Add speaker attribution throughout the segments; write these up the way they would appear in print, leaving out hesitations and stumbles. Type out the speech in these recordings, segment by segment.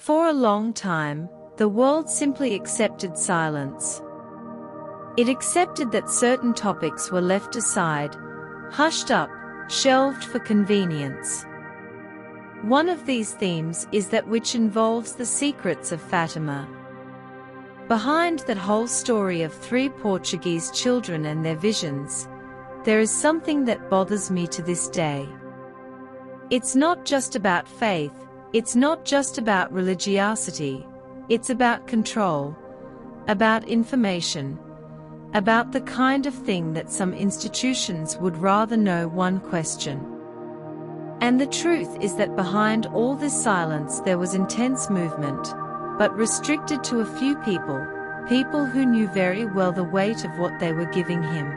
Speaker 1: For a long time, the world simply accepted silence. It accepted that certain topics were left aside, hushed up, shelved for convenience. One of these themes is that which involves the secrets of Fatima. Behind that whole story of 3 Portuguese children and their visions, there is something that bothers me to this day. It's not just about faith, it's not just about religiosity, it's about control, about information, about the kind of thing that some institutions would rather know one question. And the truth is that behind all this silence there was intense movement, but restricted to a few people who knew very well the weight of what they were giving him.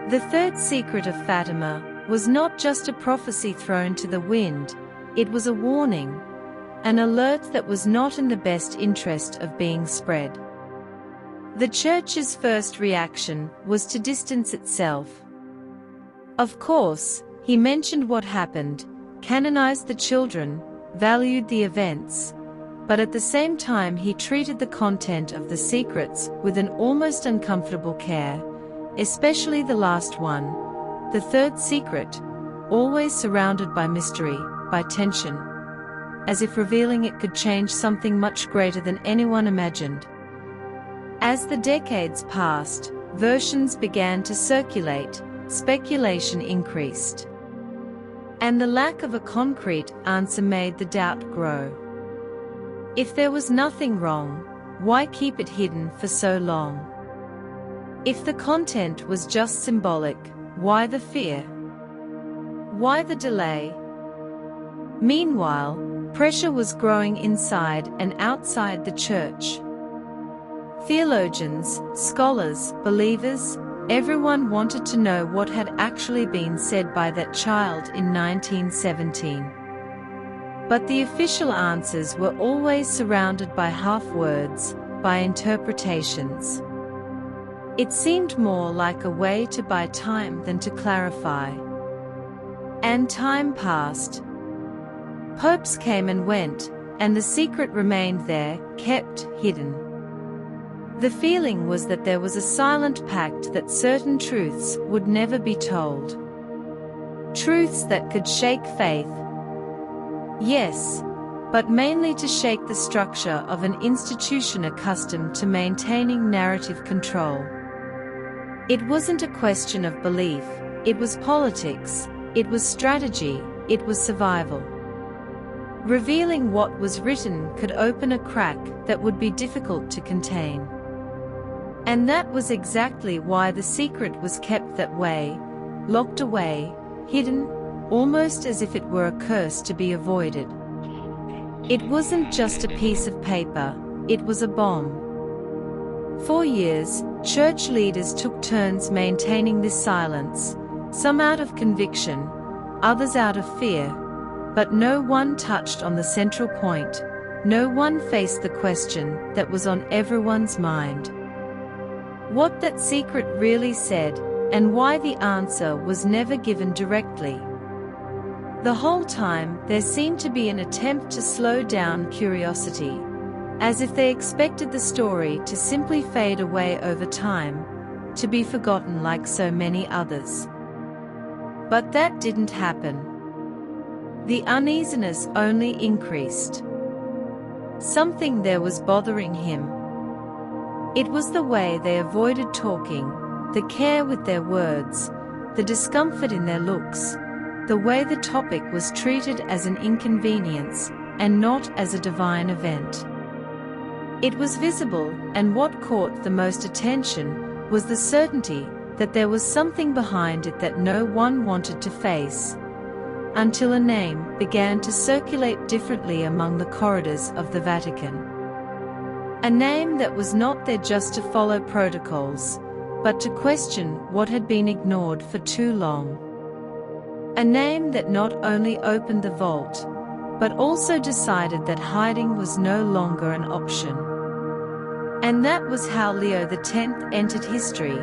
Speaker 1: The third secret of Fatima was not just a prophecy thrown to the wind, it was a warning, an alert that was not in the best interest of being spread. The Church's first reaction was to distance itself. Of course, he mentioned what happened, canonized the children, valued the events, but at the same time he treated the content of the secrets with an almost uncomfortable care, especially the last one, the third secret, always surrounded by mystery, by tension, as if revealing it could change something much greater than anyone imagined. As the decades passed, versions began to circulate, speculation increased. And the lack of a concrete answer made the doubt grow. If there was nothing wrong, why keep it hidden for so long? If the content was just symbolic, why the fear? Why the delay? Meanwhile, pressure was growing inside and outside the Church. Theologians, scholars, believers, everyone wanted to know what had actually been said by that child in 1917. But the official answers were always surrounded by half-words, by interpretations. It seemed more like a way to buy time than to clarify. And time passed. Popes came and went, and the secret remained there, kept hidden. The feeling was that there was a silent pact that certain truths would never be told. Truths that could shake faith. Yes, but mainly to shake the structure of an institution accustomed to maintaining narrative control. It wasn't a question of belief, it was politics, it was strategy, it was survival. Revealing what was written could open a crack that would be difficult to contain. And that was exactly why the secret was kept that way, locked away, hidden, almost as if it were a curse to be avoided. It wasn't just a piece of paper, it was a bomb. For years, Church leaders took turns maintaining this silence, some out of conviction, others out of fear, but no one touched on the central point, no one faced the question that was on everyone's mind. What that secret really said, and why the answer was never given directly. The whole time, there seemed to be an attempt to slow down curiosity, as if they expected the story to simply fade away over time, to be forgotten like so many others. But that didn't happen. The uneasiness only increased. Something there was bothering him. It was the way they avoided talking, the care with their words, the discomfort in their looks, the way the topic was treated as an inconvenience, and not as a divine event. It was visible, and what caught the most attention was the certainty that there was something behind it that no one wanted to face, until a name began to circulate differently among the corridors of the Vatican. A name that was not there just to follow protocols, but to question what had been ignored for too long. A name that not only opened the vault, but also decided that hiding was no longer an option. And that was how Leo X entered history,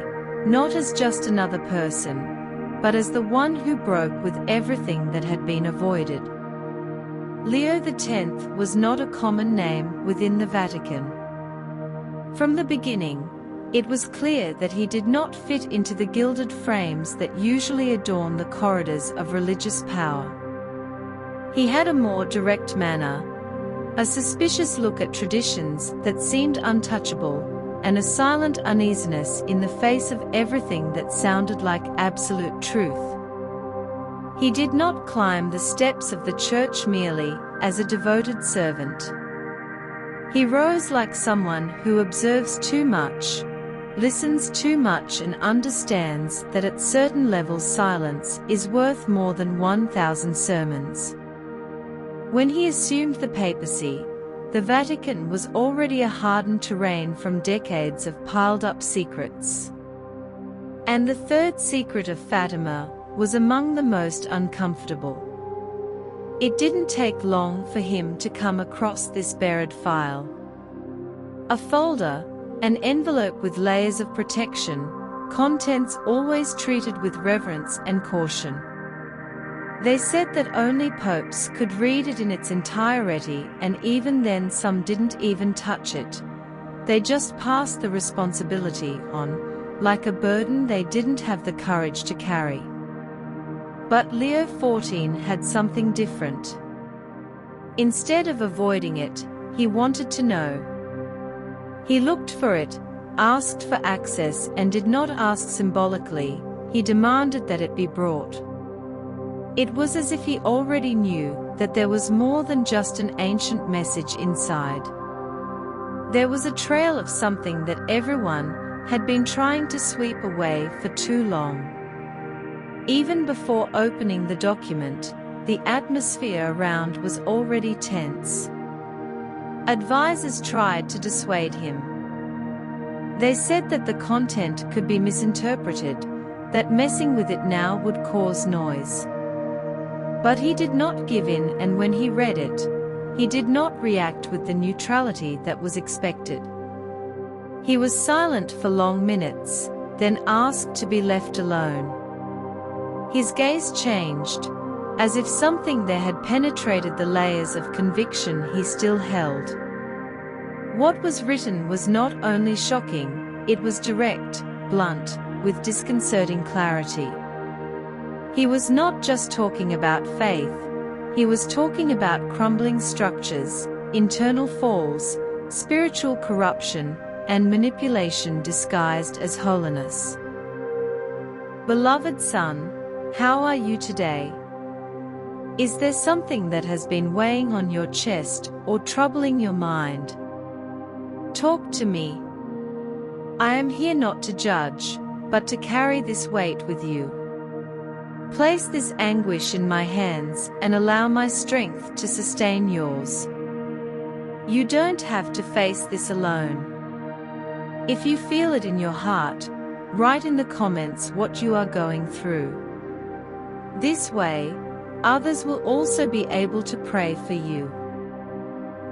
Speaker 1: not as just another person, but as the one who broke with everything that had been avoided. Leo X was not a common name within the Vatican. From the beginning, it was clear that he did not fit into the gilded frames that usually adorn the corridors of religious power. He had a more direct manner, a suspicious look at traditions that seemed untouchable, and a silent uneasiness in the face of everything that sounded like absolute truth. He did not climb the steps of the church merely as a devoted servant. He rose like someone who observes too much, listens too much, and understands that at certain levels silence is worth more than 1,000 sermons. When he assumed the papacy, the Vatican was already a hardened terrain from decades of piled-up secrets. And the third secret of Fatima was among the most uncomfortable. It didn't take long for him to come across this buried file. A folder, an envelope with layers of protection, contents always treated with reverence and caution. They said that only popes could read it in its entirety, and even then some didn't even touch it. They just passed the responsibility on, like a burden they didn't have the courage to carry. But Leo XIV had something different. Instead of avoiding it, he wanted to know. He looked for it, asked for access, and did not ask symbolically. He demanded that it be brought. It was as if he already knew that there was more than just an ancient message inside. There was a trail of something that everyone had been trying to sweep away for too long. Even before opening the document, the atmosphere around was already tense. Advisors tried to dissuade him. They said that the content could be misinterpreted, that messing with it now would cause noise. But he did not give in, and when he read it, he did not react with the neutrality that was expected. He was silent for long minutes, then asked to be left alone. His gaze changed, as if something there had penetrated the layers of conviction he still held. What was written was not only shocking, it was direct, blunt, with disconcerting clarity. He was not just talking about faith, he was talking about crumbling structures, internal falls, spiritual corruption, and manipulation disguised as holiness. Beloved son, how are you today? Is there something that has been weighing on your chest or troubling your mind? Talk to me. I am here not to judge, but to carry this weight with you. Place this anguish in my hands and allow my strength to sustain yours. You don't have to face this alone. If you feel it in your heart, write in the comments what you are going through. This way, others will also be able to pray for you.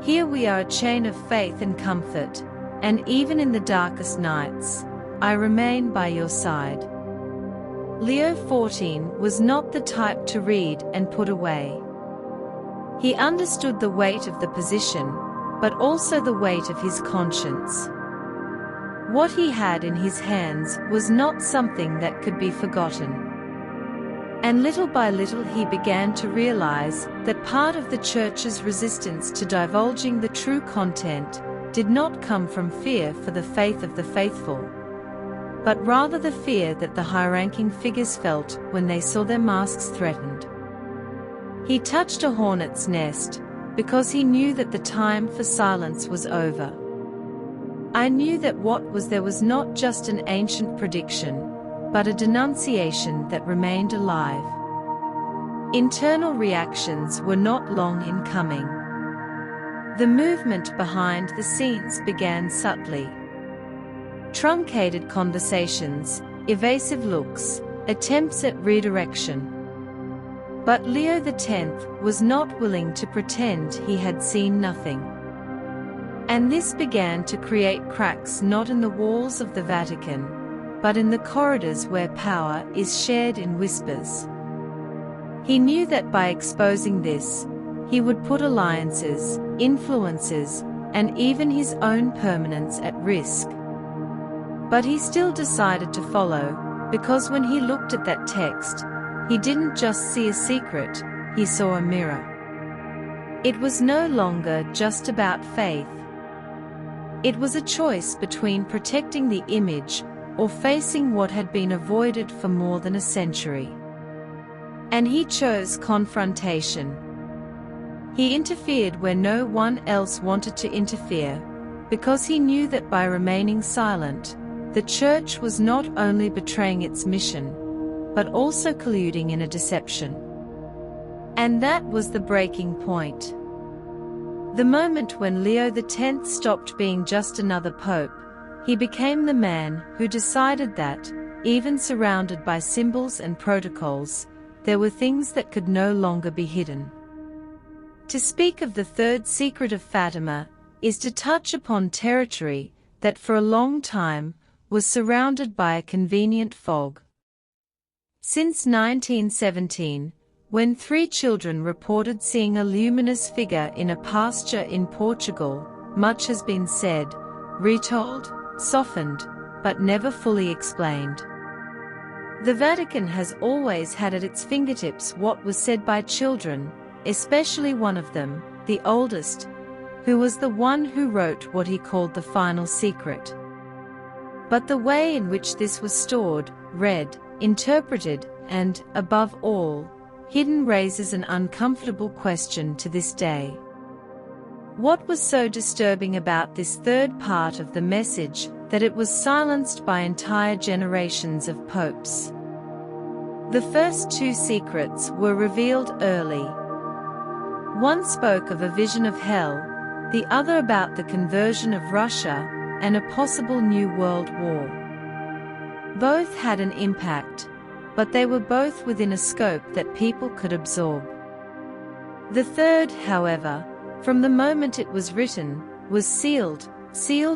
Speaker 1: Here we are, a chain of faith and comfort, and even in the darkest nights, I remain by your side. Leo XIV was not the type to read and put away. He understood the weight of the position, but also the weight of his conscience. What he had in his hands was not something that could be forgotten. And little by little he began to realize that part of the Church's resistance to divulging the true content did not come from fear for the faith of the faithful, but rather the fear that the high-ranking figures felt when they saw their masks threatened. He touched a hornet's nest, because he knew that the time for silence was over. I knew that what was there was not just an ancient prediction, but a denunciation that remained alive. Internal reactions were not long in coming. The movement behind the scenes began subtly. Truncated conversations, evasive looks, attempts at redirection. But Leo X was not willing to pretend he had seen nothing. And this began to create cracks not in the walls of the Vatican, but in the corridors where power is shared in whispers. He knew that by exposing this, he would put alliances, influences, and even his own permanence at risk. But he still decided to follow, because when he looked at that text, he didn't just see a secret, he saw a mirror. It was no longer just about faith. It was a choice between protecting the image or facing what had been avoided for more than a century. And he chose confrontation. He interfered where no one else wanted to interfere, because he knew that by remaining silent, the church was not only betraying its mission, but also colluding in a deception. And that was the breaking point. The moment when Leo X stopped being just another pope, he became the man who decided that, even surrounded by symbols and protocols, there were things that could no longer be hidden. To speak of the third secret of Fatima is to touch upon territory that for a long time was surrounded by a convenient fog. Since 1917, when 3 children reported seeing a luminous figure in a pasture in Portugal, much has been said, retold, softened, but never fully explained. The Vatican has always had at its fingertips what was said by children, especially one of them, the oldest, who was the one who wrote what he called the final secret. But the way in which this was stored, read, interpreted, and, above all, hidden raises an uncomfortable question to this day. What was so disturbing about this third part of the message that it was silenced by entire generations of popes? The first 2 secrets were revealed early. One spoke of a vision of hell, the other about the conversion of Russia and a possible new world war. Both had an impact, but they were both within a scope that people could absorb. The third, however, from the moment it was written, was sealed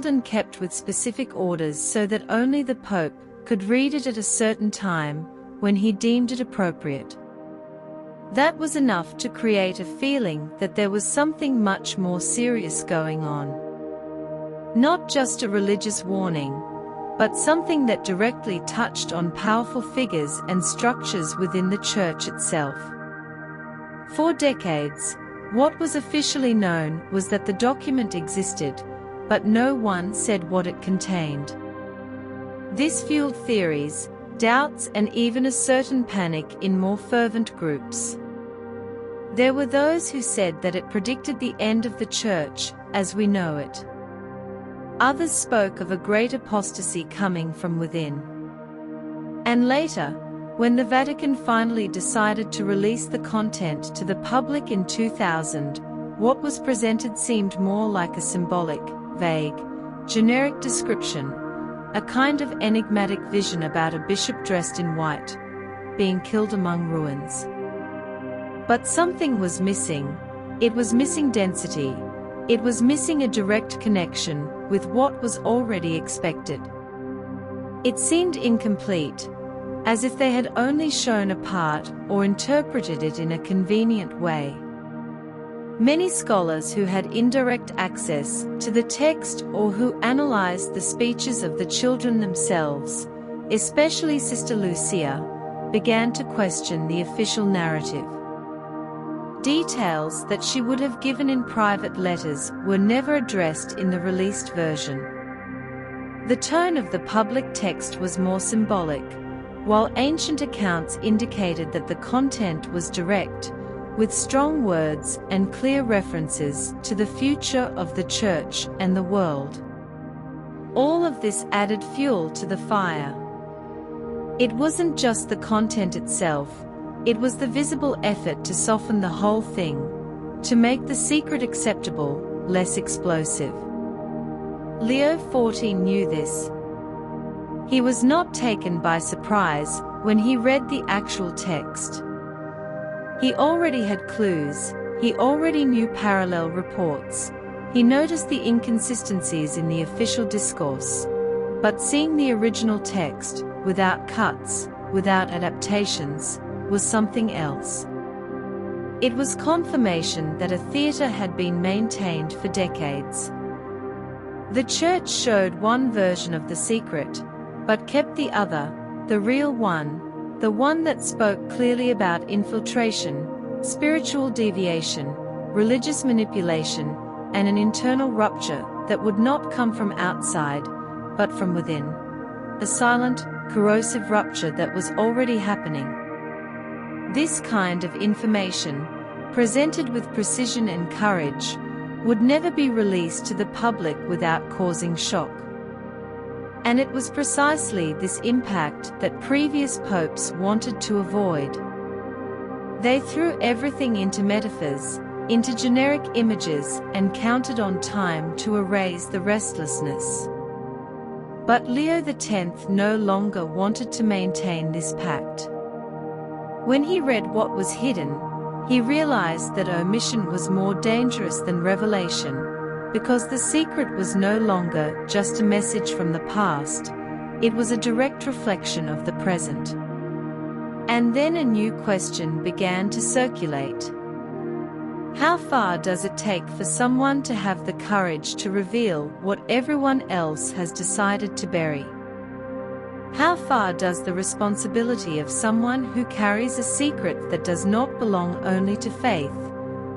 Speaker 1: and kept with specific orders so that only the Pope could read it at a certain time, when he deemed it appropriate. That was enough to create a feeling that there was something much more serious going on. Not just a religious warning, but something that directly touched on powerful figures and structures within the church itself. For decades, what was officially known was that the document existed, but no one said what it contained. This fueled theories, doubts, and even a certain panic in more fervent groups. There were those who said that it predicted the end of the church, as we know it. Others spoke of a great apostasy coming from within. And later, when the Vatican finally decided to release the content to the public in 2000, what was presented seemed more like a symbolic, vague, generic description, a kind of enigmatic vision about a bishop dressed in white, being killed among ruins. But something was missing. It was missing density. It was missing a direct connection with what was already expected. It seemed incomplete, as if they had only shown a part or interpreted it in a convenient way. Many scholars who had indirect access to the text or who analyzed the speeches of the children themselves, especially Sister Lucia, began to question the official narrative. Details that she would have given in private letters were never addressed in the released version. The tone of the public text was more symbolic, while ancient accounts indicated that the content was direct, with strong words and clear references to the future of the church and the world. All of this added fuel to the fire. It wasn't just the content itself, it was the visible effort to soften the whole thing, to make the secret acceptable, less explosive. Leo XIV knew this. He was not taken by surprise when he read the actual text. He already had clues, he already knew parallel reports, he noticed the inconsistencies in the official discourse. But seeing the original text, without cuts, without adaptations, was something else. It was confirmation that a theater had been maintained for decades. The church showed one version of the secret, but kept the other, the real one, the one that spoke clearly about infiltration, spiritual deviation, religious manipulation, and an internal rupture that would not come from outside, but from within. A silent, corrosive rupture that was already happening. This kind of information, presented with precision and courage, would never be released to the public without causing shock. And it was precisely this impact that previous popes wanted to avoid. They threw everything into metaphors, into generic images, and counted on time to erase the restlessness. But Leo X no longer wanted to maintain this pact. When he read what was hidden, he realized that omission was more dangerous than revelation, because the secret was no longer just a message from the past, it was a direct reflection of the present. And then a new question began to circulate. How far does it take for someone to have the courage to reveal what everyone else has decided to bury? How far does the responsibility of someone who carries a secret that does not belong only to faith,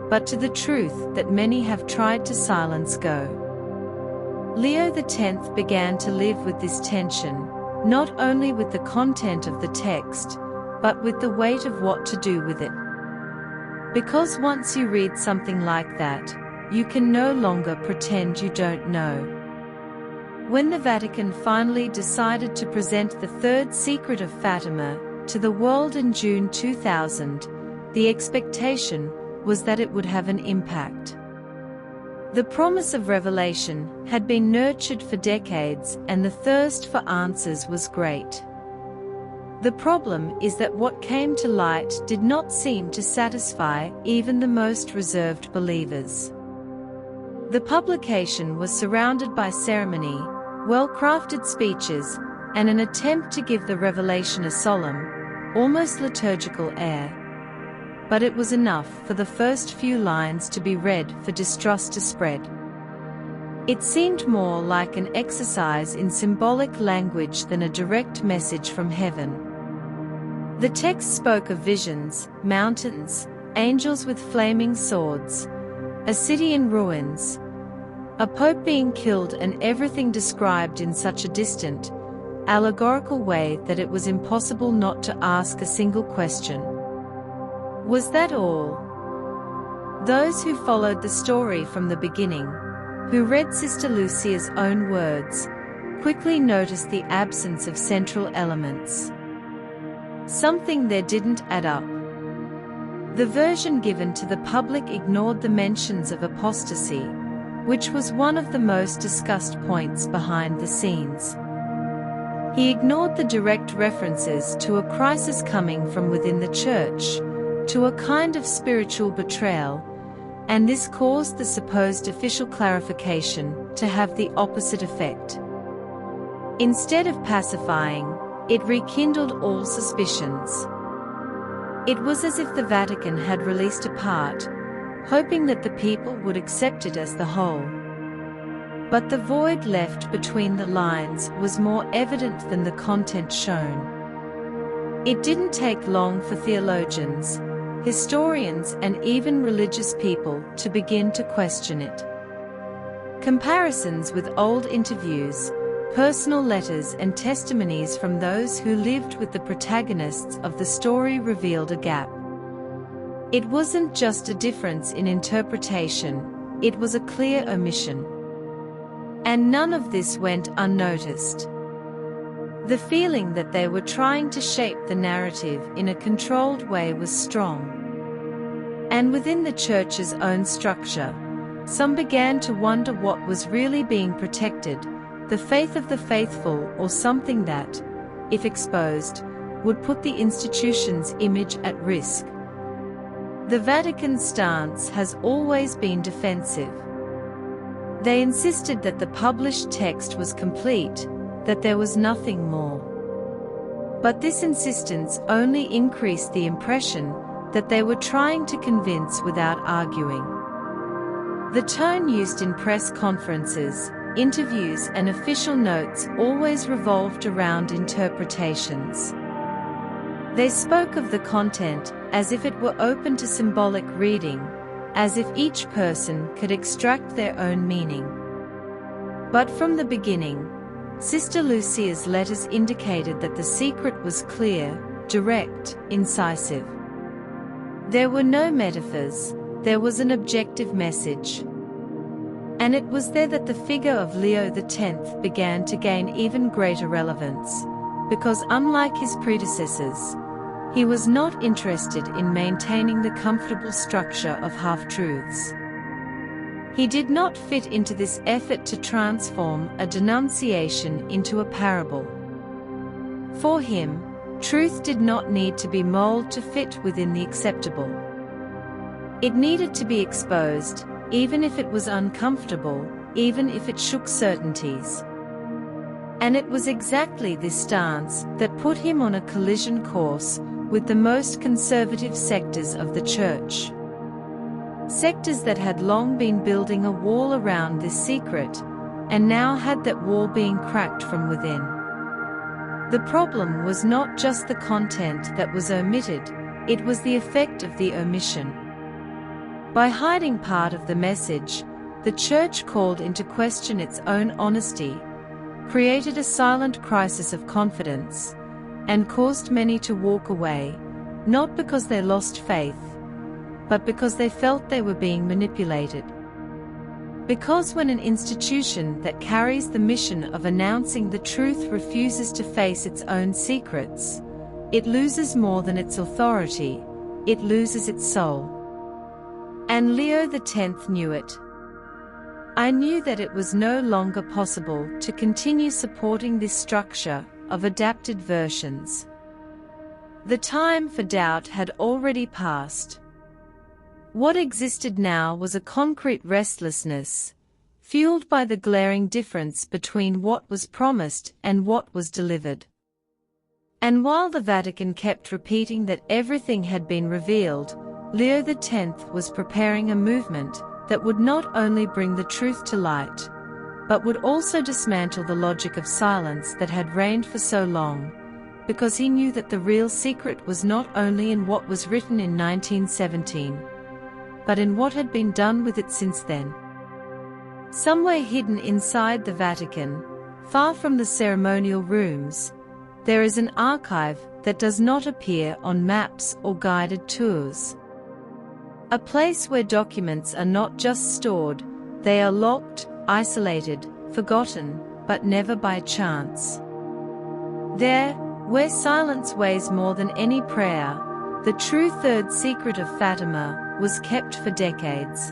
Speaker 1: but to the truth that many have tried to silence go? Leo X began to live with this tension, not only with the content of the text, but with the weight of what to do with it. Because once you read something like that, you can no longer pretend you don't know. When the Vatican finally decided to present the third secret of Fatima to the world in June 2000, the expectation was that it would have an impact. The promise of revelation had been nurtured for decades, and the thirst for answers was great. The problem is that what came to light did not seem to satisfy even the most reserved believers. The publication was surrounded by ceremony, well-crafted speeches, and an attempt to give the revelation a solemn, almost liturgical air. But it was enough for the first few lines to be read for distrust to spread. It seemed more like an exercise in symbolic language than a direct message from heaven. The text spoke of visions, mountains, angels with flaming swords, a city in ruins, a pope being killed, and everything described in such a distant, allegorical way that it was impossible not to ask a single question. Was that all? Those who followed the story from the beginning, who read Sister Lucia's own words, quickly noticed the absence of central elements. Something there didn't add up. The version given to the public ignored the mentions of apostasy, which was one of the most discussed points behind the scenes. He ignored the direct references to a crisis coming from within the church, to a kind of spiritual betrayal, and this caused the supposed official clarification to have the opposite effect. Instead of pacifying, it rekindled all suspicions. It was as if the Vatican had released a part, hoping that the people would accept it as the whole. But the void left between the lines was more evident than the content shown. It didn't take long for theologians, historians, and even religious people to begin to question it. Comparisons with old interviews, personal letters, and testimonies from those who lived with the protagonists of the story revealed a gap. It wasn't just a difference in interpretation, it was a clear omission. And none of this went unnoticed. The feeling that they were trying to shape the narrative in a controlled way was strong. And within the church's own structure, some began to wonder what was really being protected, the faith of the faithful, or something that, if exposed, would put the institution's image at risk. The Vatican's stance has always been defensive. They insisted that the published text was complete, that there was nothing more. But this insistence only increased the impression that they were trying to convince without arguing. The tone used in press conferences, interviews, and official notes always revolved around interpretations. They spoke of the content as if it were open to symbolic reading, as if each person could extract their own meaning. But from the beginning, Sister Lucia's letters indicated that the secret was clear, direct, incisive. There were no metaphors, there was an objective message. And it was there that the figure of Leo X began to gain even greater relevance, because unlike his predecessors, he was not interested in maintaining the comfortable structure of half-truths. He did not fit into this effort to transform a denunciation into a parable. For him, truth did not need to be molded to fit within the acceptable. It needed to be exposed, even if it was uncomfortable, even if it shook certainties. And it was exactly this stance that put him on a collision course with the most conservative sectors of the Church. Sectors that had long been building a wall around this secret, and now had that wall being cracked from within. The problem was not just the content that was omitted, it was the effect of the omission. By hiding part of the message, the Church called into question its own honesty, created a silent crisis of confidence, and caused many to walk away, not because they lost faith, but because they felt they were being manipulated. Because when an institution that carries the mission of announcing the truth refuses to face its own secrets, it loses more than its authority, it loses its soul. And Leo X knew it. I knew that it was no longer possible to continue supporting this structure of adapted versions. The time for doubt had already passed. What existed now was a concrete restlessness, fueled by the glaring difference between what was promised and what was delivered. And while the Vatican kept repeating that everything had been revealed, Leo X was preparing a movement that would not only bring the truth to light, but would also dismantle the logic of silence that had reigned for so long, because he knew that the real secret was not only in what was written in 1917, but in what had been done with it since then. Somewhere hidden inside the Vatican, far from the ceremonial rooms, there is an archive that does not appear on maps or guided tours. A place where documents are not just stored, they are locked, isolated, forgotten, but never by chance. There, where silence weighs more than any prayer, the true third secret of Fatima was kept for decades.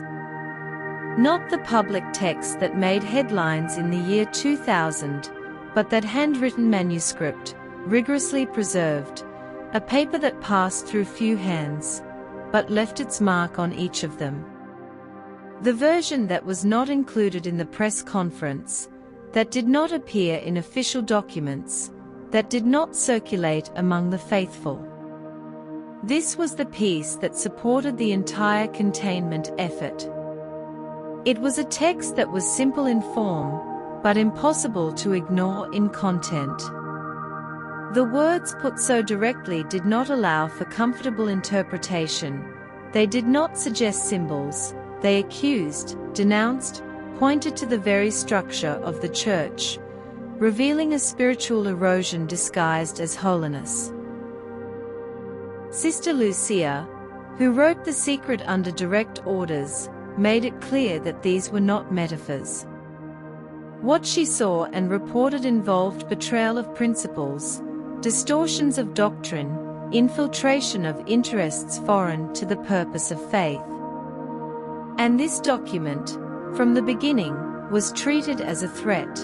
Speaker 1: Not the public text that made headlines in the year 2000, but that handwritten manuscript, rigorously preserved, a paper that passed through few hands, but left its mark on each of them. The version that was not included in the press conference, that did not appear in official documents, that did not circulate among the faithful. This was the piece that supported the entire containment effort. It was a text that was simple in form, but impossible to ignore in content. The words put so directly did not allow for comfortable interpretation. They did not suggest symbols, they accused, denounced, pointed to the very structure of the Church, revealing a spiritual erosion disguised as holiness. Sister Lucia, who wrote The Secret under direct orders, made it clear that these were not metaphors. What she saw and reported involved betrayal of principles, distortions of doctrine, infiltration of interests foreign to the purpose of faith. And this document, from the beginning, was treated as a threat.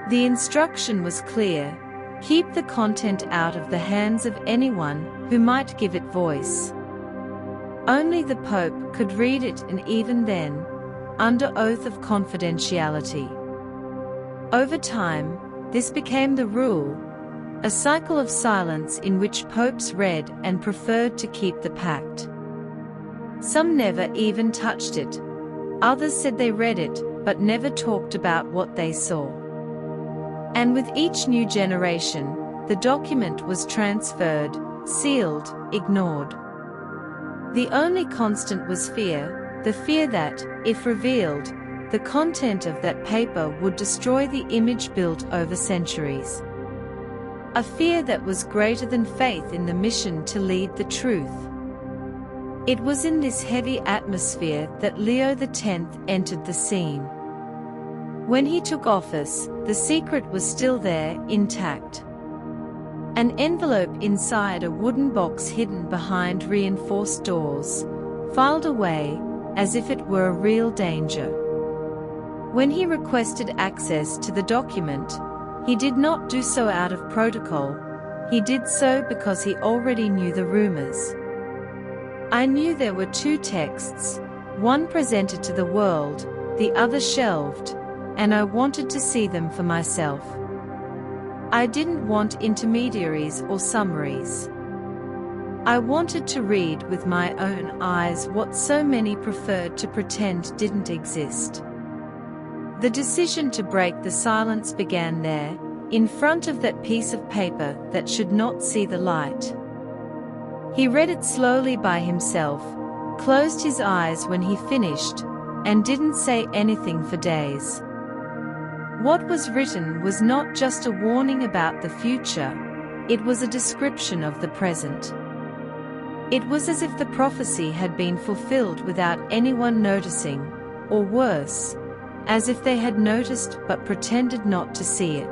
Speaker 1: The instruction was clear: keep the content out of the hands of anyone who might give it voice. Only the Pope could read it, and even then, under oath of confidentiality. Over time, this became the rule, a cycle of silence in which popes read and preferred to keep the pact. Some never even touched it. Others said they read it, but never talked about what they saw. And with each new generation, the document was transferred, sealed, ignored. The only constant was fear, the fear that, if revealed, the content of that paper would destroy the image built over centuries. A fear that was greater than faith in the mission to lead the truth. It was in this heavy atmosphere that Leo X entered the scene. When he took office, the secret was still there, intact. An envelope inside a wooden box hidden behind reinforced doors, filed away, as if it were a real danger. When he requested access to the document, he did not do so out of protocol, he did so because he already knew the rumors. I knew there were two texts, one presented to the world, the other shelved, and I wanted to see them for myself. I didn't want intermediaries or summaries. I wanted to read with my own eyes what so many preferred to pretend didn't exist. The decision to break the silence began there, in front of that piece of paper that should not see the light. He read it slowly by himself, closed his eyes when he finished, and didn't say anything for days. What was written was not just a warning about the future, it was a description of the present. It was as if the prophecy had been fulfilled without anyone noticing, or worse, as if they had noticed but pretended not to see it.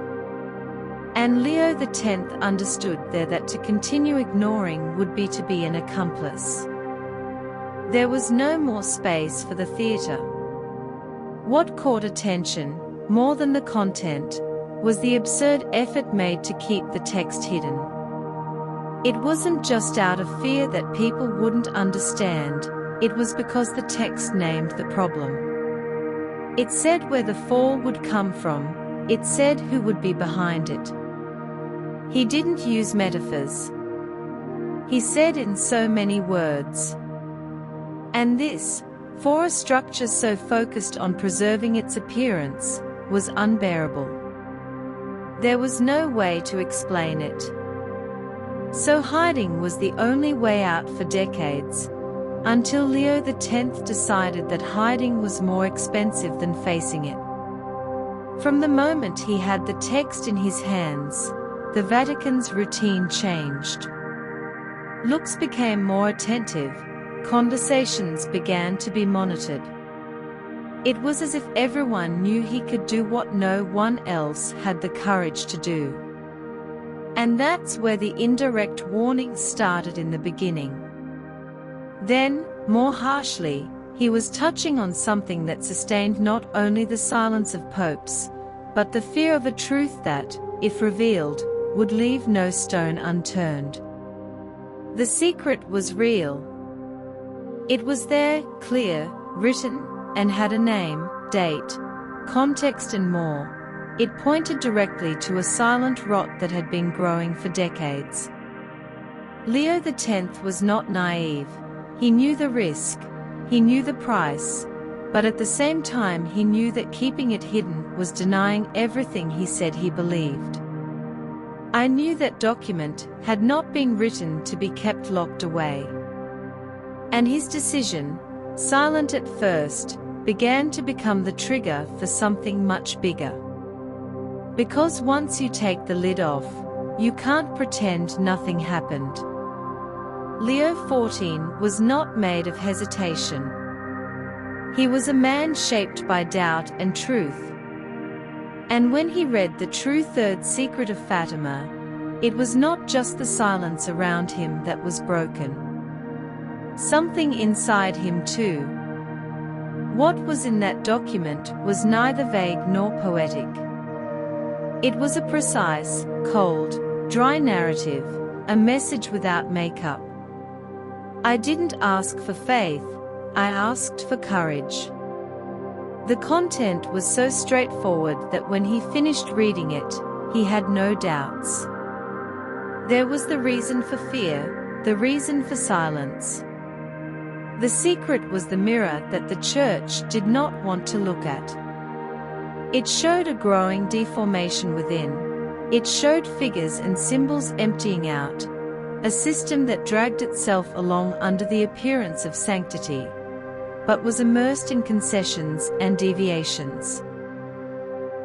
Speaker 1: And Leo X understood there that to continue ignoring would be to be an accomplice. There was no more space for the theater. What caught attention, more than the content, was the absurd effort made to keep the text hidden. It wasn't just out of fear that people wouldn't understand, it was because the text named the problem. It said where the fall would come from, it said who would be behind it. He didn't use metaphors. He said in so many words. And this, for a structure so focused on preserving its appearance, was unbearable. There was no way to explain it. So hiding was the only way out for decades, until Leo X decided that hiding was more expensive than facing it. From the moment he had the text in his hands, the Vatican's routine changed. Looks became more attentive, conversations began to be monitored. It was as if everyone knew he could do what no one else had the courage to do. And that's where the indirect warnings started in the beginning. Then, more harshly, he was touching on something that sustained not only the silence of popes, but the fear of a truth that, if revealed, would leave no stone unturned. The secret was real. It was there, clear, written, and had a name, date, context and more. It pointed directly to a silent rot that had been growing for decades. Leo X was not naive. He knew the risk, he knew the price, but at the same time he knew that keeping it hidden was denying everything he said he believed. I knew that document had not been written to be kept locked away. And his decision, silent at first, began to become the trigger for something much bigger. Because once you take the lid off, you can't pretend nothing happened. Leo XIV was not made of hesitation. He was a man shaped by doubt and truth. And when he read the true third secret of Fatima, it was not just the silence around him that was broken. Something inside him too. What was in that document was neither vague nor poetic. It was a precise, cold, dry narrative, a message without makeup. I didn't ask for faith, I asked for courage. The content was so straightforward that when he finished reading it, he had no doubts. There was the reason for fear, the reason for silence. The secret was the mirror that the church did not want to look at. It showed a growing deformation within. It showed figures and symbols emptying out, a system that dragged itself along under the appearance of sanctity, but was immersed in concessions and deviations.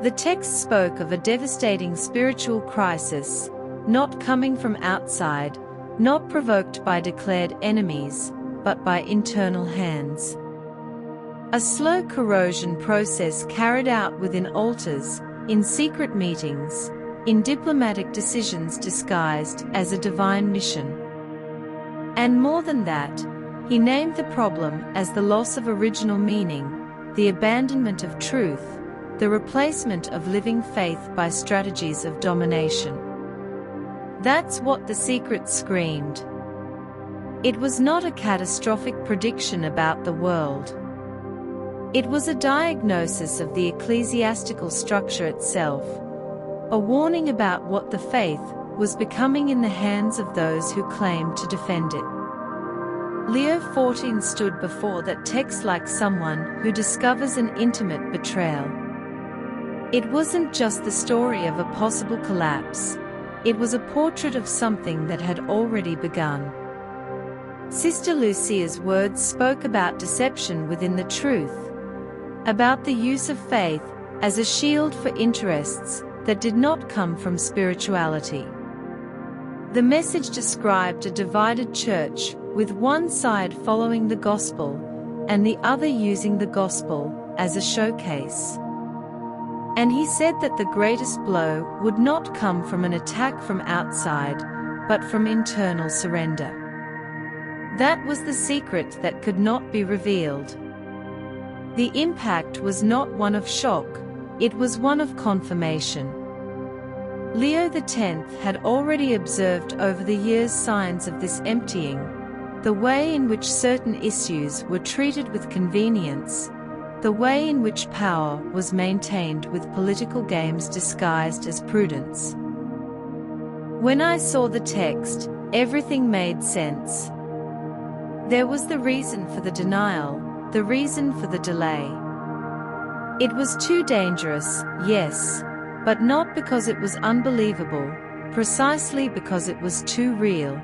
Speaker 1: The text spoke of a devastating spiritual crisis, not coming from outside, not provoked by declared enemies, but by internal hands. A slow corrosion process carried out within altars, in secret meetings, in diplomatic decisions disguised as a divine mission. And more than that, he named the problem as the loss of original meaning, the abandonment of truth, the replacement of living faith by strategies of domination. That's what the secret screamed. It was not a catastrophic prediction about the world. It was a diagnosis of the ecclesiastical structure itself, a warning about what the faith was becoming in the hands of those who claimed to defend it. Leo XIV stood before that text like someone who discovers an intimate betrayal. It wasn't just the story of a possible collapse, it was a portrait of something that had already begun. Sister Lucia's words spoke about deception within the truth, about the use of faith as a shield for interests that did not come from spirituality. The message described a divided church, with one side following the gospel, and the other using the gospel as a showcase. And he said that the greatest blow would not come from an attack from outside, but from internal surrender. That was the secret that could not be revealed. The impact was not one of shock, it was one of confirmation. Leo X had already observed over the years signs of this emptying, the way in which certain issues were treated with convenience, the way in which power was maintained with political games disguised as prudence. When I saw the text, everything made sense. There was the reason for the denial, the reason for the delay. It was too dangerous, yes, but not because it was unbelievable, precisely because it was too real.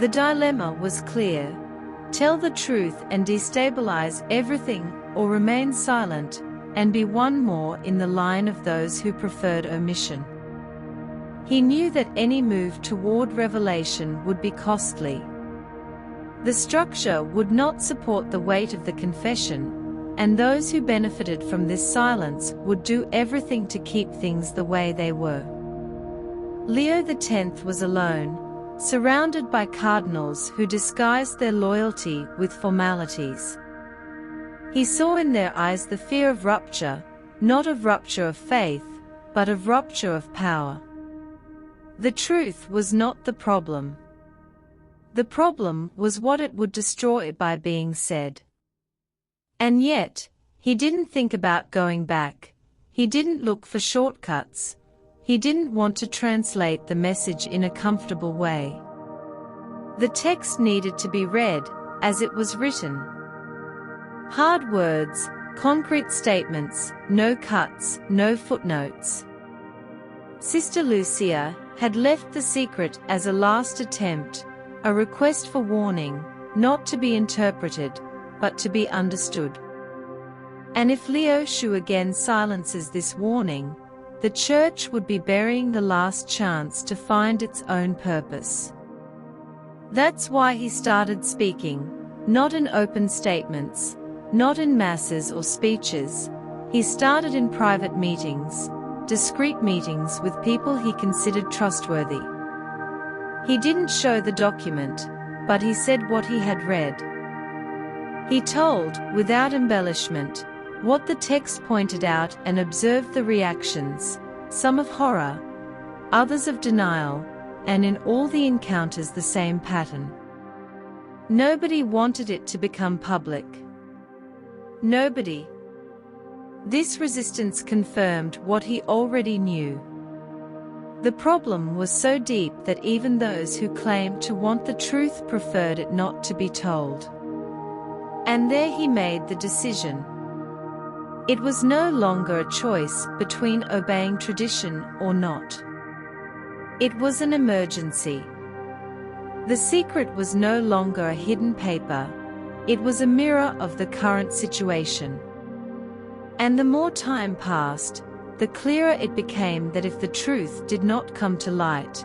Speaker 1: The dilemma was clear: tell the truth and destabilize everything, or remain silent, and be one more in the line of those who preferred omission. He knew that any move toward revelation would be costly. The structure would not support the weight of the confession, and those who benefited from this silence would do everything to keep things the way they were. Leo X was alone, surrounded by cardinals who disguised their loyalty with formalities. He saw in their eyes the fear of rupture, not of rupture of faith, but of rupture of power. The truth was not the problem. The problem was what it would destroy by being said. And yet, he didn't think about going back. He didn't look for shortcuts. He didn't want to translate the message in a comfortable way. The text needed to be read as it was written. Hard words, concrete statements, no cuts, no footnotes. Sister Lucia had left the secret as a last attempt, a request for warning, not to be interpreted, but to be understood. And if Leo Xu again silences this warning, the Church would be burying the last chance to find its own purpose. That's why he started speaking, not in open statements, not in masses or speeches. He started in private meetings, discreet meetings with people he considered trustworthy. He didn't show the document, but he said what he had read. He told, without embellishment, what the text pointed out and observed the reactions, some of horror, others of denial, and in all the encounters the same pattern. Nobody wanted it to become public. Nobody. This resistance confirmed what he already knew. The problem was so deep that even those who claimed to want the truth preferred it not to be told. And there he made the decision. It was no longer a choice between obeying tradition or not. It was an emergency. The secret was no longer a hidden paper, it was a mirror of the current situation. And the more time passed, the clearer it became that if the truth did not come to light,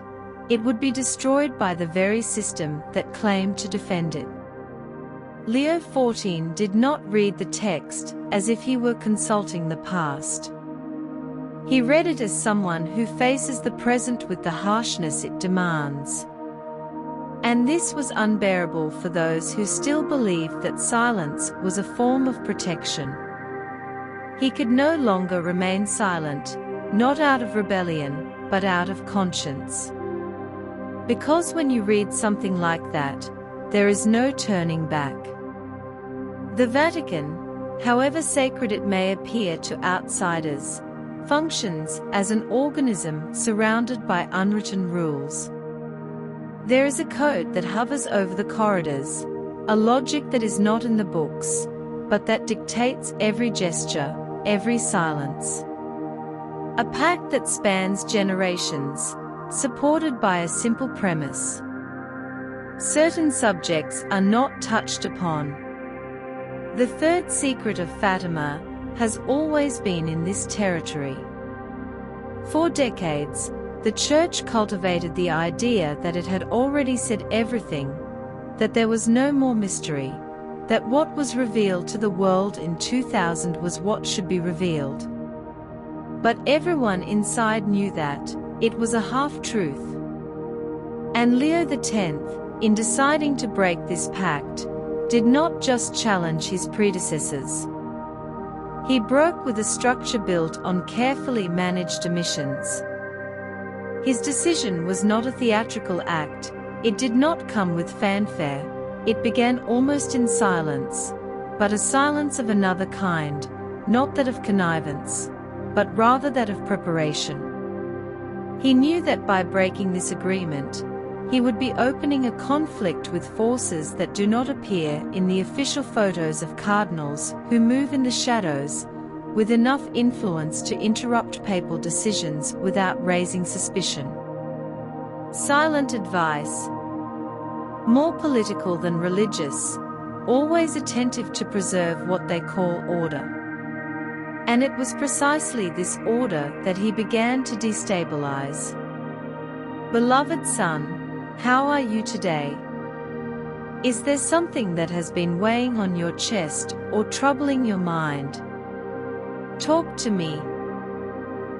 Speaker 1: it would be destroyed by the very system that claimed to defend it. Leo XIV did not read the text as if he were consulting the past. He read it as someone who faces the present with the harshness it demands. And this was unbearable for those who still believed that silence was a form of protection. He could no longer remain silent, not out of rebellion, but out of conscience. Because when you read something like that, there is no turning back. The Vatican, however sacred it may appear to outsiders, functions as an organism surrounded by unwritten rules. There is a code that hovers over the corridors, a logic that is not in the books, but that dictates every gesture, every silence. A pact that spans generations, supported by a simple premise. Certain subjects are not touched upon. The third secret of Fatima has always been in this territory. For decades, the Church cultivated the idea that it had already said everything, that there was no more mystery, that what was revealed to the world in 2000 was what should be revealed. But everyone inside knew that it was a half-truth. And Leo X, in deciding to break this pact, did not just challenge his predecessors. He broke with a structure built on carefully managed omissions. His decision was not a theatrical act, it did not come with fanfare, it began almost in silence, but a silence of another kind, not that of connivance, but rather that of preparation. He knew that by breaking this agreement, he would be opening a conflict with forces that do not appear in the official photos of cardinals who move in the shadows, with enough influence to interrupt papal decisions without raising suspicion. Silent advice. More political than religious, always attentive to preserve what they call order. And it was precisely this order that he began to destabilize. Beloved son, how are you today? Is there something that has been weighing on your chest or troubling your mind? Talk to me.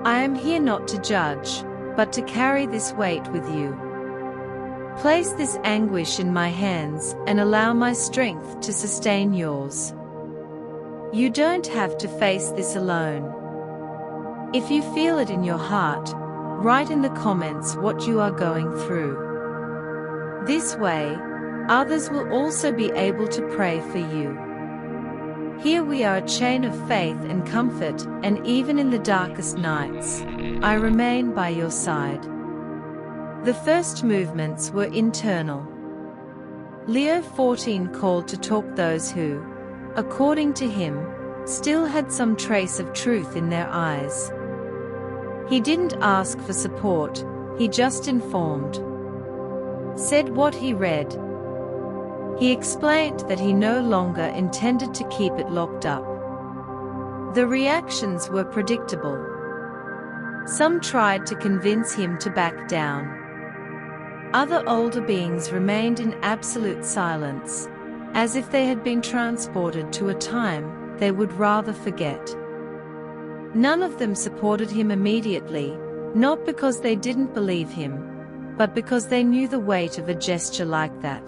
Speaker 1: I am here not to judge, but to carry this weight with you. Place this anguish in my hands and allow my strength to sustain yours. You don't have to face this alone. If you feel it in your heart, write in the comments what you are going through. This way, others will also be able to pray for you. Here we are, a chain of faith and comfort, and even in the darkest nights, I remain by your side. The first movements were internal. Leo XIV called to talk those who, according to him, still had some trace of truth in their eyes. He didn't ask for support, he just informed. Said what he read. He explained that he no longer intended to keep it locked up. The reactions were predictable. Some tried to convince him to back down. Other older beings remained in absolute silence, as if they had been transported to a time they would rather forget. None of them supported him immediately, not because they didn't believe him, but because they knew the weight of a gesture like that.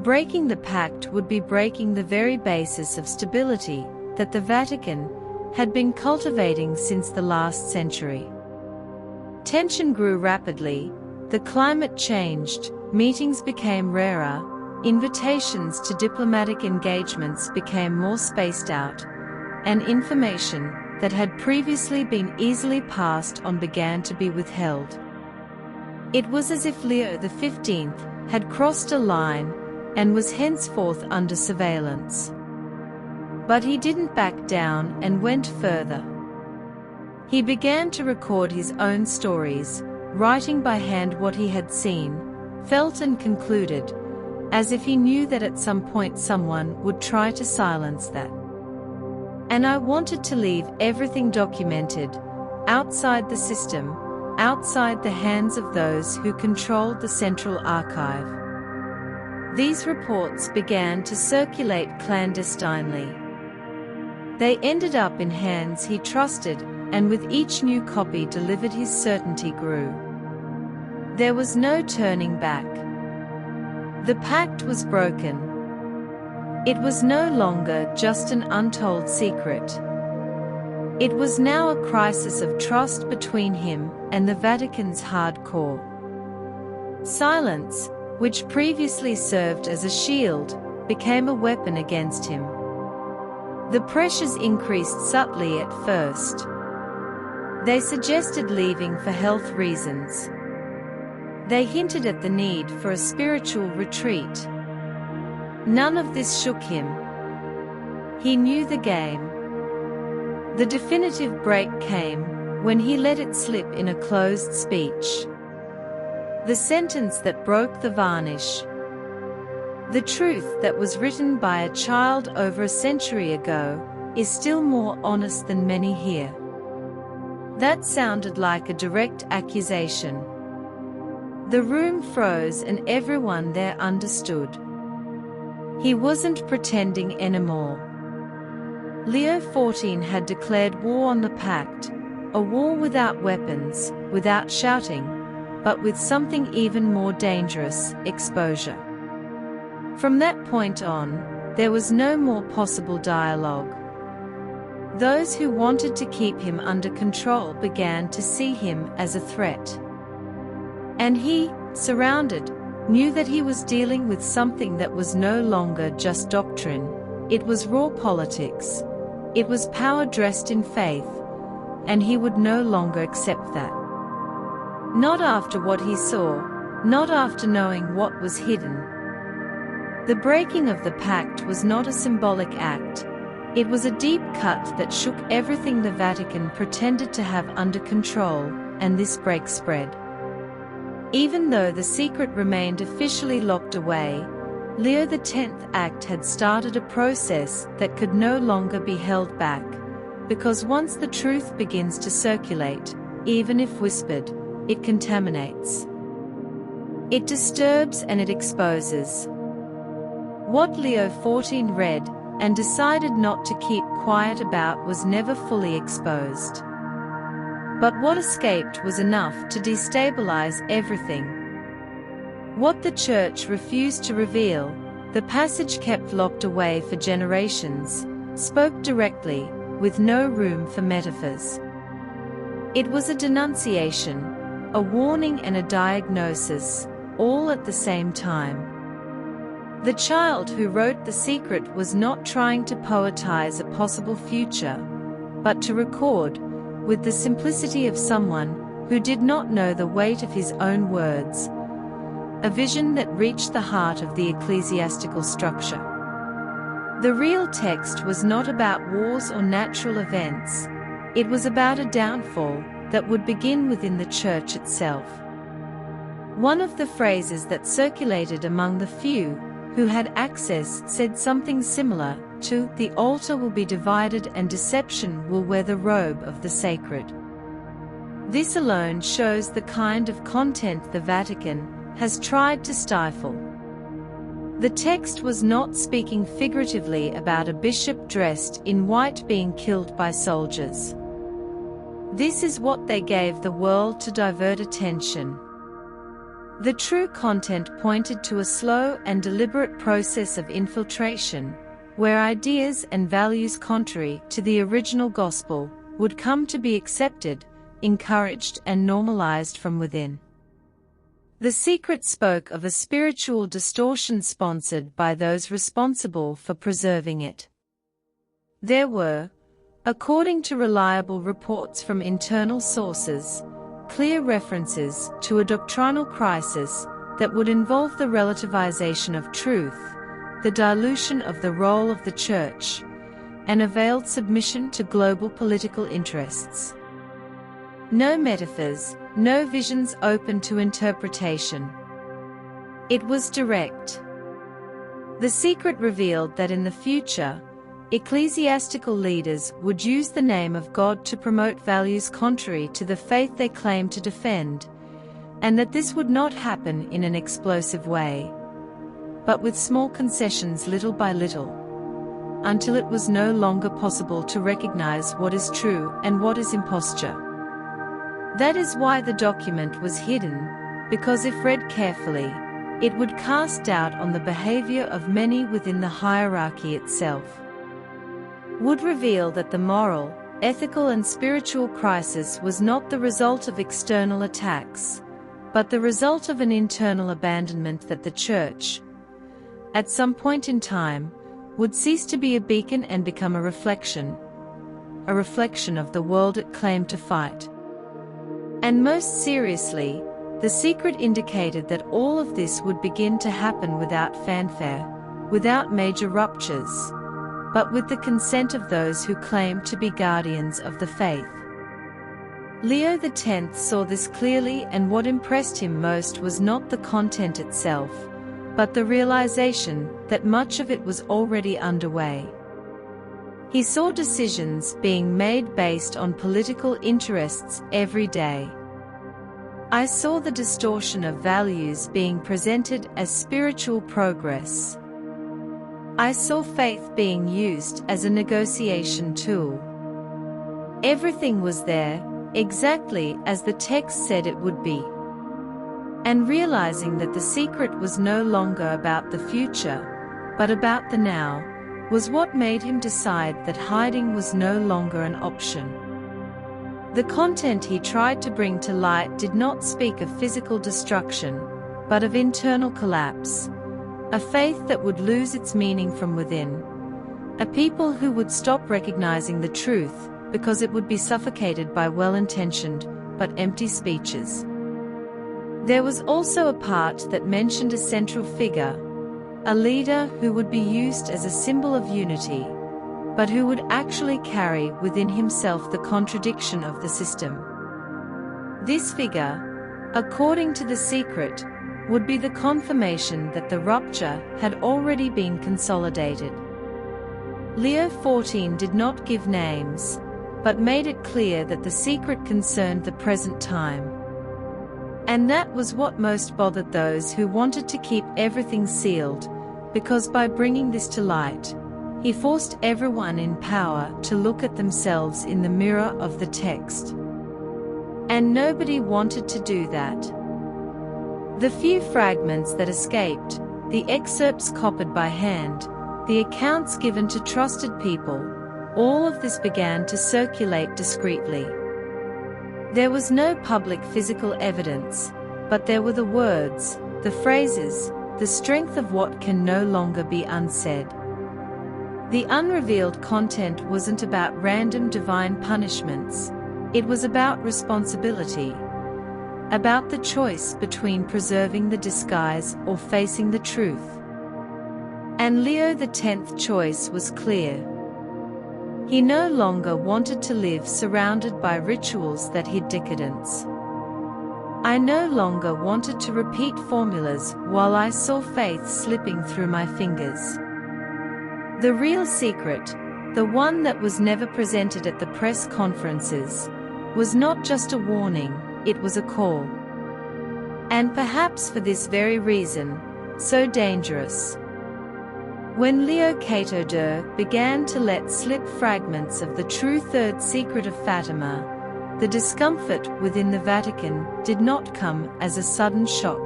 Speaker 1: Breaking the pact would be breaking the very basis of stability that the Vatican had been cultivating since the last century. Tension grew rapidly, the climate changed, meetings became rarer, invitations to diplomatic engagements became more spaced out, and information, that had previously been easily passed on began to be withheld. It was as if Leo XV had crossed a line and was henceforth under surveillance. But he didn't back down and went further. He began to record his own stories, writing by hand what he had seen, felt and concluded, as if he knew that at some point someone would try to silence that. And I wanted to leave everything documented, outside the system, outside the hands of those who controlled the Central Archive. These reports began to circulate clandestinely. They ended up in hands he trusted, and with each new copy delivered his certainty grew. There was no turning back. The pact was broken. It was no longer just an untold secret. It was now a crisis of trust between him and the Vatican's hardcore. Silence, which previously served as a shield, became a weapon against him. The pressures increased subtly at first. They suggested leaving for health reasons. They hinted at the need for a spiritual retreat. None of this shook him. He knew the game. The definitive break came when he let it slip in a closed speech. The sentence that broke the varnish. The truth that was written by a child over a century ago is still more honest than many hear. That sounded like a direct accusation. The room froze and everyone there understood. He wasn't pretending anymore. Leo XIV had declared war on the pact, a war without weapons, without shouting, but with something even more dangerous: exposure. From that point on, there was no more possible dialogue. Those who wanted to keep him under control began to see him as a threat. And he, surrounded, knew that he was dealing with something that was no longer just doctrine. It was raw politics. It was power dressed in faith, and he would no longer accept that. Not after what he saw, not after knowing what was hidden. The breaking of the pact was not a symbolic act. It was a deep cut that shook everything the Vatican pretended to have under control, and this break spread. Even though the secret remained officially locked away, Leo X's Act had started a process that could no longer be held back, because once the truth begins to circulate, even if whispered, it contaminates. It disturbs and it exposes. What Leo XIV read and decided not to keep quiet about was never fully exposed. But what escaped was enough to destabilize everything. What the Church refused to reveal, the passage kept locked away for generations, spoke directly, with no room for metaphors. It was a denunciation, a warning and a diagnosis, all at the same time. The child who wrote the secret was not trying to poetize a possible future, but to record, with the simplicity of someone who did not know the weight of his own words, a vision that reached the heart of the ecclesiastical structure. The real text was not about wars or natural events. It was about a downfall that would begin within the Church itself. One of the phrases that circulated among the few who had access said something similar to, "The altar will be divided and deception will wear the robe of the sacred." This alone shows the kind of content the Vatican has tried to stifle. The text was not speaking figuratively about a bishop dressed in white being killed by soldiers. This is what they gave the world to divert attention. The true content pointed to a slow and deliberate process of infiltration, where ideas and values contrary to the original gospel would come to be accepted, encouraged and normalized from within. The secret spoke of a spiritual distortion sponsored by those responsible for preserving it. There were According to reliable reports from internal sources, clear references to a doctrinal crisis that would involve the relativization of truth, the dilution of the role of the Church, and a veiled submission to global political interests. No metaphors, no visions open to interpretation. It was direct. The secret revealed that in the future, ecclesiastical leaders would use the name of God to promote values contrary to the faith they claim to defend, and that this would not happen in an explosive way, but with small concessions little by little, until it was no longer possible to recognize what is true and what is imposture. That is why the document was hidden, because if read carefully, it would cast doubt on the behavior of many within the hierarchy itself, would reveal that the moral, ethical and spiritual crisis was not the result of external attacks, but the result of an internal abandonment that the Church, at some point in time, would cease to be a beacon and become a reflection of the world it claimed to fight. And most seriously, the secret indicated that all of this would begin to happen without fanfare, without major ruptures, but with the consent of those who claimed to be guardians of the faith. Leo X saw this clearly, and what impressed him most was not the content itself, but the realization that much of it was already underway. He saw decisions being made based on political interests every day. I saw the distortion of values being presented as spiritual progress. I saw faith being used as a negotiation tool. Everything was there, exactly as the text said it would be. And realizing that the secret was no longer about the future, but about the now, was what made him decide that hiding was no longer an option. The content he tried to bring to light did not speak of physical destruction, but of internal collapse, a faith that would lose its meaning from within, a people who would stop recognizing the truth because it would be suffocated by well-intentioned but empty speeches. There was also a part that mentioned a central figure, a leader who would be used as a symbol of unity, but who would actually carry within himself the contradiction of the system. This figure, according to the secret, would be the confirmation that the rupture had already been consolidated. Leo XIV did not give names, but made it clear that the secret concerned the present time. And that was what most bothered those who wanted to keep everything sealed, because by bringing this to light, he forced everyone in power to look at themselves in the mirror of the text. And nobody wanted to do that. The few fragments that escaped, the excerpts copied by hand, the accounts given to trusted people, all of this began to circulate discreetly. There was no public physical evidence, but there were the words, the phrases, the strength of what can no longer be unsaid. The unrevealed content wasn't about random divine punishments, it was about responsibility, about the choice between preserving the disguise or facing the truth. And Leo X's choice was clear. He no longer wanted to live surrounded by rituals that hid decadence. I no longer wanted to repeat formulas while I saw faith slipping through my fingers. The real secret, the one that was never presented at the press conferences, was not just a warning, it was a call. And perhaps for this very reason, so dangerous. When Leo XIV began to let slip fragments of the true third secret of Fatima, the discomfort within the Vatican did not come as a sudden shock.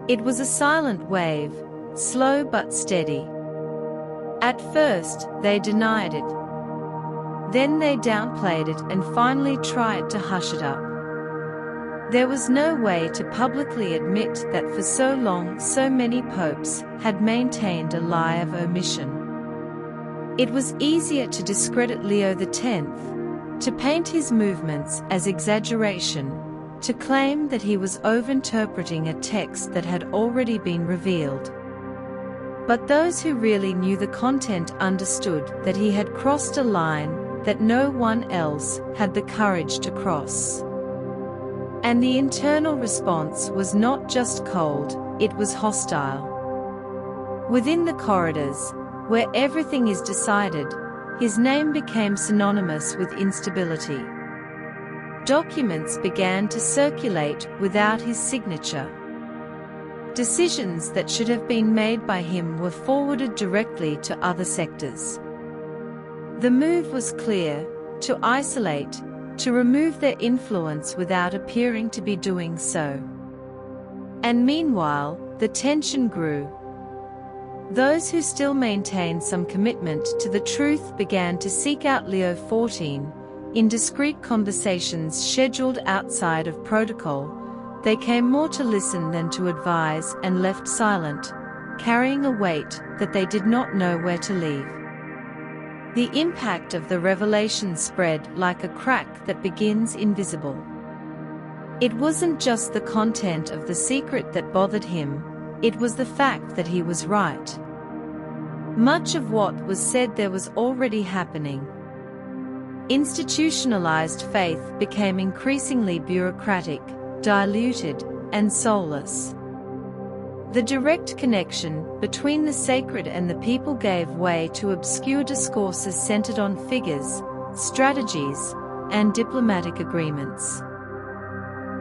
Speaker 1: It was a silent wave, slow but steady. At first, they denied it. Then they downplayed it and finally tried to hush it up. There was no way to publicly admit that for so long so many popes had maintained a lie of omission. It was easier to discredit Leo X, to paint his movements as exaggeration, to claim that he was overinterpreting a text that had already been revealed. But those who really knew the content understood that he had crossed a line that no one else had the courage to cross. And the internal response was not just cold, it was hostile. Within the corridors, where everything is decided, his name became synonymous with instability. Documents began to circulate without his signature. Decisions that should have been made by him were forwarded directly to other sectors. The move was clear: to isolate, to remove their influence without appearing to be doing so. And meanwhile, the tension grew. Those who still maintained some commitment to the truth began to seek out Leo XIV. In discreet conversations scheduled outside of protocol, they came more to listen than to advise and left silent, carrying a weight that they did not know where to leave. The impact of the revelation spread like a crack that begins invisible. It wasn't just the content of the secret that bothered him, it was the fact that he was right. Much of what was said there was already happening. Institutionalized faith became increasingly bureaucratic, diluted, and soulless. The direct connection between the sacred and the people gave way to obscure discourses centered on figures, strategies, and diplomatic agreements.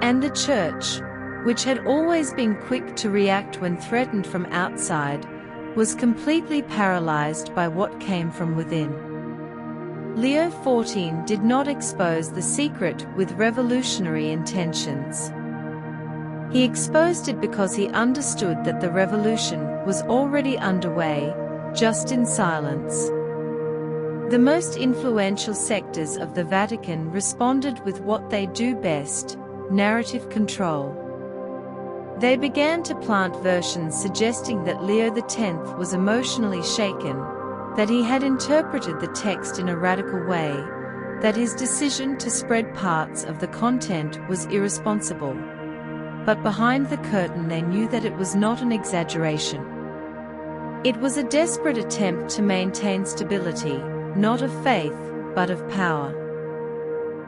Speaker 1: And the Church, which had always been quick to react when threatened from outside, was completely paralyzed by what came from within. Leo XIV did not expose the secret with revolutionary intentions. He exposed it because he understood that the revolution was already underway, just in silence. The most influential sectors of the Vatican responded with what they do best: narrative control. They began to plant versions suggesting that Leo X was emotionally shaken, that he had interpreted the text in a radical way, that his decision to spread parts of the content was irresponsible. But behind the curtain they knew that it was not an exaggeration. It was a desperate attempt to maintain stability, not of faith, but of power.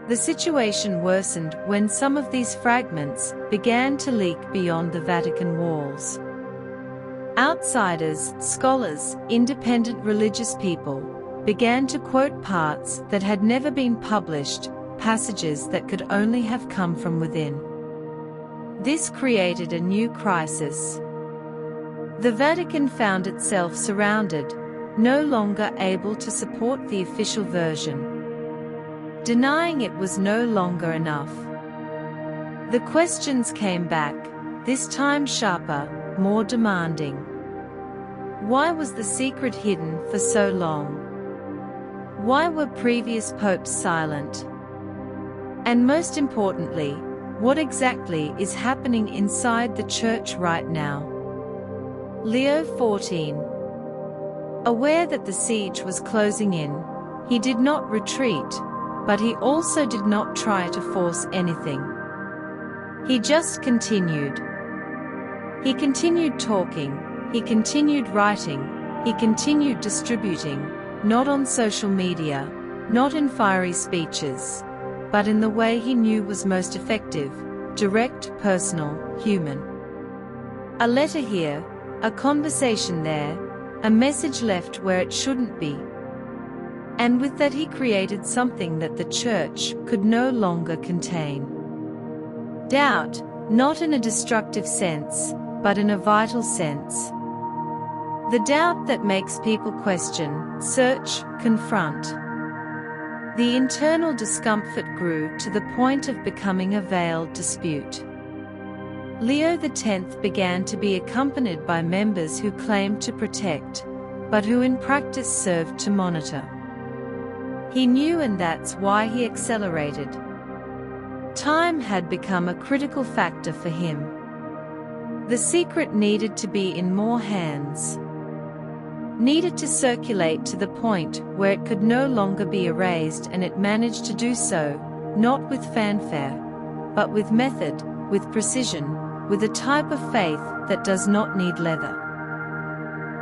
Speaker 1: The situation worsened when some of these fragments began to leak beyond the Vatican walls. Outsiders, scholars, independent religious people began to quote parts that had never been published, passages that could only have come from within. This created a new crisis. The Vatican found itself surrounded, no longer able to support the official version. Denying it was no longer enough. The questions came back, this time sharper, more demanding. Why was the secret hidden for so long? Why were previous popes silent? And most importantly, what exactly is happening inside the Church right now? Leo XIV. Aware that the siege was closing in, he did not retreat, but he also did not try to force anything. He just continued. He continued talking, he continued writing, he continued distributing, not on social media, not in fiery speeches, but in the way he knew was most effective: direct, personal, human. A letter here, a conversation there, a message left where it shouldn't be. And with that he created something that the Church could no longer contain. Doubt, not in a destructive sense, but in a vital sense. The doubt that makes people question, search, confront. The internal discomfort grew to the point of becoming a veiled dispute. Leo X began to be accompanied by members who claimed to protect, but who in practice served to monitor. He knew, and that's why he accelerated. Time had become a critical factor for him. The secret needed to be in more hands. needed to circulate to the point where it could no longer be erased, and it managed to do so, not with fanfare, but with method, with precision, with a type of faith that does not need leather.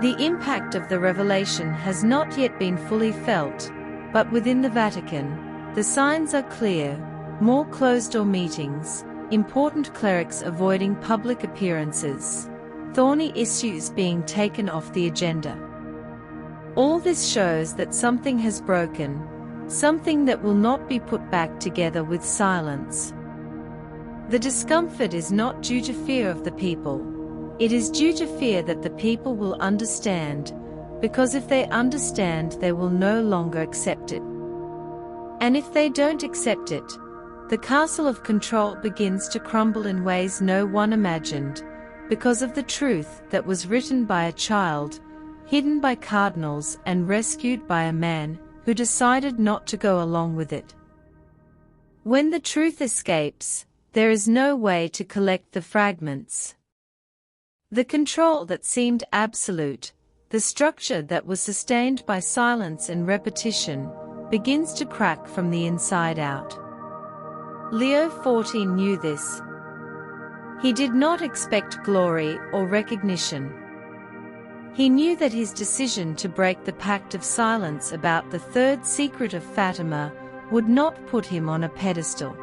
Speaker 1: The impact of the revelation has not yet been fully felt, but within the Vatican, the signs are clear: more closed-door meetings, important clerics avoiding public appearances, thorny issues being taken off the agenda. All this shows that something has broken, something that will not be put back together with silence. The discomfort is not due to fear of the people. It is due to fear that the people will understand, because if they understand, they will no longer accept it. And if they don't accept it, the castle of control begins to crumble in ways no one imagined, because of the truth that was written by a child, hidden by cardinals, and rescued by a man who decided not to go along with it. When the truth escapes, there is no way to collect the fragments. The control that seemed absolute, the structure that was sustained by silence and repetition, begins to crack from the inside out. Leo XIV knew this. He did not expect glory or recognition. He knew that his decision to break the pact of silence about the third secret of Fatima would not put him on a pedestal.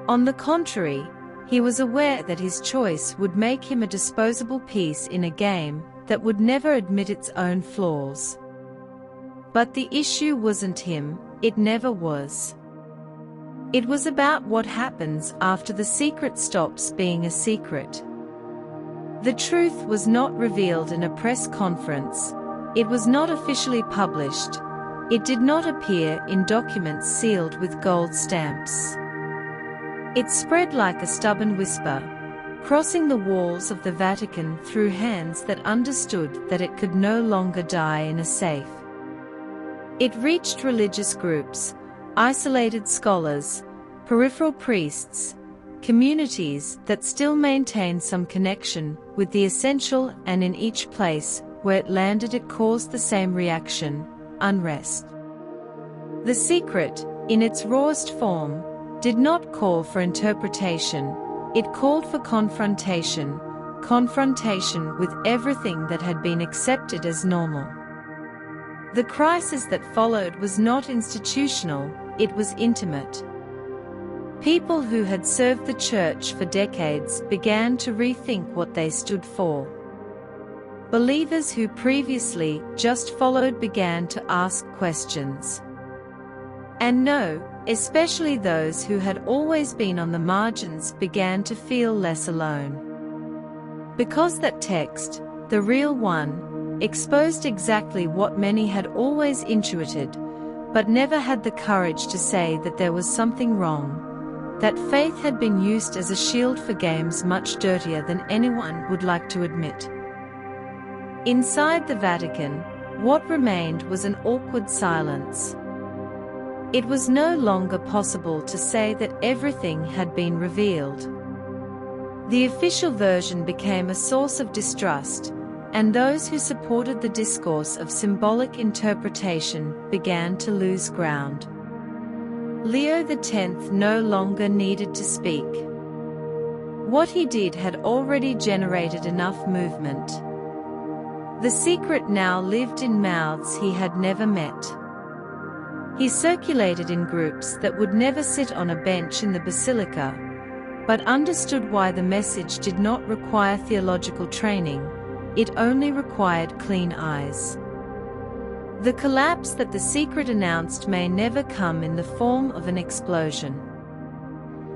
Speaker 1: On the contrary, he was aware that his choice would make him a disposable piece in a game that would never admit its own flaws. But the issue wasn't him, it never was. It was about what happens after the secret stops being a secret. The truth was not revealed in a press conference. It was not officially published. It did not appear in documents sealed with gold stamps. It spread like a stubborn whisper, crossing the walls of the Vatican through hands that understood that it could no longer die in a safe. It reached religious groups, isolated scholars, peripheral priests, communities that still maintain some connection with the essential, and in each place where it landed it caused the same reaction: unrest. The secret, in its rawest form, did not call for interpretation, it called for confrontation, confrontation with everything that had been accepted as normal. The crisis that followed was not institutional, it was intimate. People who had served the Church for decades began to rethink what they stood for. Believers who previously just followed began to ask questions. And no, especially those who had always been on the margins, began to feel less alone. Because that text, the real one, exposed exactly what many had always intuited, but never had the courage to say that there was something wrong. That faith had been used as a shield for games much dirtier than anyone would like to admit. Inside the Vatican, what remained was an awkward silence. It was no longer possible to say that everything had been revealed. The official version became a source of distrust, and those who supported the discourse of symbolic interpretation began to lose ground. Leo X no longer needed to speak. What he did had already generated enough movement. The secret now lived in mouths he had never met. He circulated in groups that would never sit on a bench in the basilica, but understood why the message did not require theological training, it only required clean eyes. The collapse that the secret announced may never come in the form of an explosion.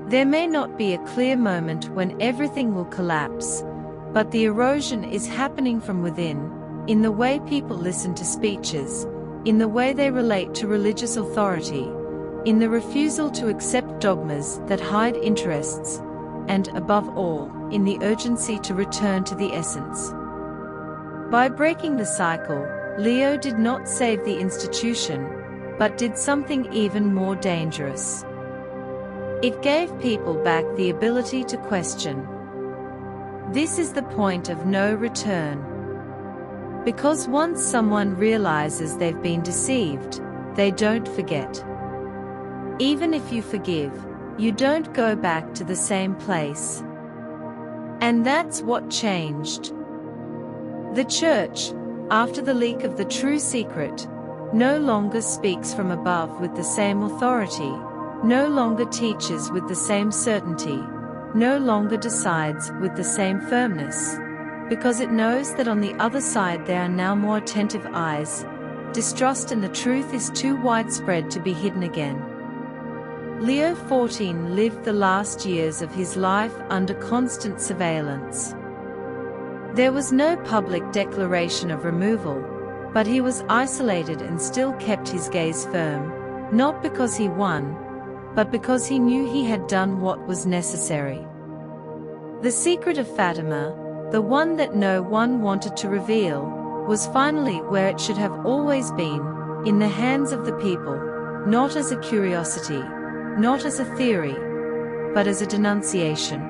Speaker 1: There may not be a clear moment when everything will collapse, but the erosion is happening from within, in the way people listen to speeches, in the way they relate to religious authority, in the refusal to accept dogmas that hide interests, and, above all, in the urgency to return to the essence. By breaking the cycle, Leo did not save the institution, but did something even more dangerous. It gave people back the ability to question. This is the point of no return. Because once someone realizes they've been deceived, they don't forget. Even if you forgive, you don't go back to the same place. And that's what changed. The church, after the leak of the true secret, no longer speaks from above with the same authority, no longer teaches with the same certainty, no longer decides with the same firmness, because it knows that on the other side there are now more attentive eyes. Distrust in the truth is too widespread to be hidden again. Leo XIV lived the last years of his life under constant surveillance. There was no public declaration of removal, but he was isolated and still kept his gaze firm, not because he won, but because he knew he had done what was necessary. The secret of Fatima, the one that no one wanted to reveal, was finally where it should have always been, in the hands of the people, not as a curiosity, not as a theory, but as a denunciation.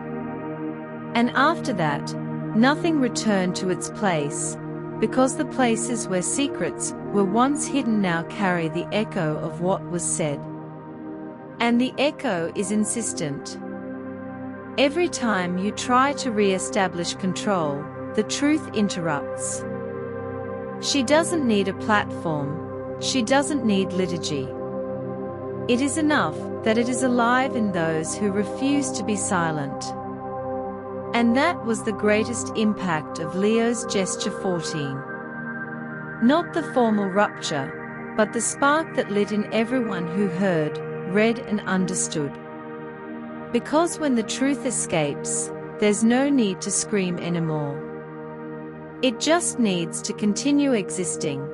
Speaker 1: And after that, nothing returned to its place, because the places where secrets were once hidden now carry the echo of what was said. And the echo is insistent. Every time you try to re-establish control, the truth interrupts. She doesn't need a platform, she doesn't need liturgy. It is enough that it is alive in those who refuse to be silent. And that was the greatest impact of Leo's gesture 14. Not the formal rupture, but the spark that lit in everyone who heard, read and understood. Because when the truth escapes, there's no need to scream anymore. It just needs to continue existing.